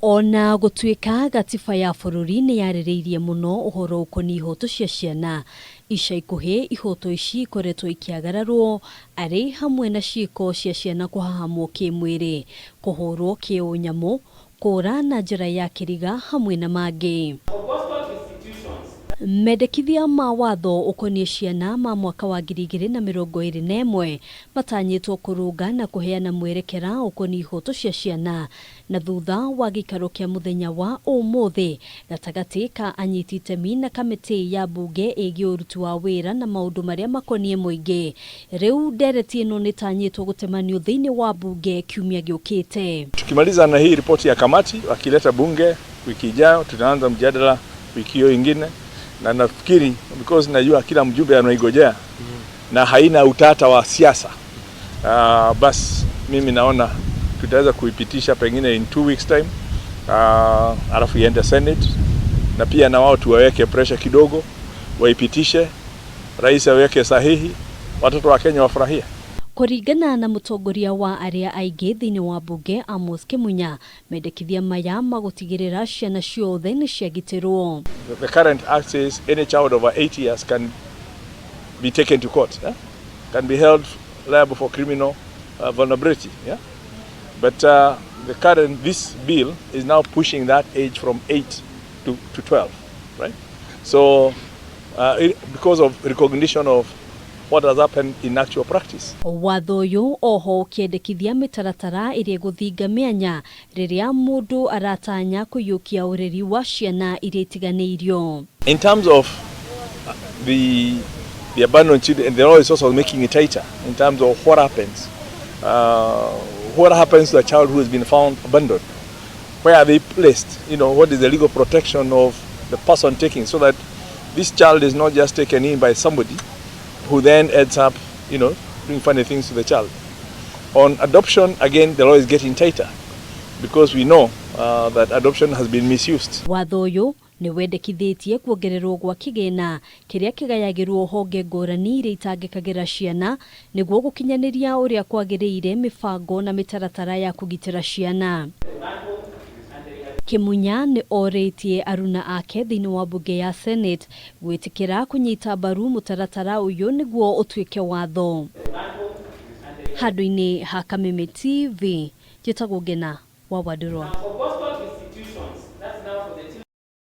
Ona gutuika gatiba ya bururi ni yaririirie muno uhoro ukonii ihoto cia ciana. Ica ikuhi ihoto ici ikoretwo ikiagararwo ari hamwe na ciiko cia ciana kuhahamwo kimwiri, kuhurwo kiunyamu, kura na njira ya kiriga hamwe na mangi. Mendekithia ma watho ukonii ciana ma mwaka wa 2021 matanyitwo kurunga na kuheana mwerekera ukonii ihoto cia ciana na thutha wa gicaro kia muthenya wa umuthi gatagati ka anyiti itemi na Kamitii ya mbunge igii uruti wa wira na maundu maria makonie muingi. Riu ndereti ino nitanyitwo gutemanio thiini wa mbunge Kiumia giukite. Tukimaliza na hii ripoti ya kamati wakileta bunge wiki ijayo, tutaanza mjadala wiki hiyo ingine. Na nafikiri because najua kila mjumbe anaigojea na haina utata wa siasa, bas mimi naona tutaweza kuipitisha pengine in 2 weeks time, alafu iende Senate, na pia na wao tuwaweke pressure kidogo waipitishe, rais aweke sahihi, watoto wa Kenya wafurahie. Kuringana na mutongoria wa aria aige thiini wa mbunge Kiumia, mendekithia maya magutigirira ciana ciothe ni ciagitirwo. The current act says any child over 8 years can be taken to court, can be held liable for criminal vulnerability. But this bill is now pushing that age from 8 to 12, right? So because of recognition of what has happened in actual practice. Watho uyu oho kiendekithia mitaratara iria guthinga mianya riria mundu aratanya kuyukia ureri wa ciana iria itiganiirio. In terms of the abandoned children, the law is also making it tighter in terms of what happens. What happens to a child who has been found abandoned? Where are they placed? What is the legal protection of the person taking, so that this child is not just taken in by somebody who then ends up, doing funny things to the child. On adoption, again, the law is getting tighter because we know that adoption has been misused. Watho uyu ni wendekithitie kuongererwo gwa kigina kiria kigayagirwo honge ngurani iria itangikagira ciana niguo gukinyaniria uria kwagiriire mibango na mitaratara ya kugitira ciana. Kiumia ni oritie aruna ake thiini wa mbunge ya Senate gwitikira kunyita mbaru mutaratara uyu niguo utuike watho. Handu-ini ha Kamitii TV, njitagwo Ngina wa Wadurwa.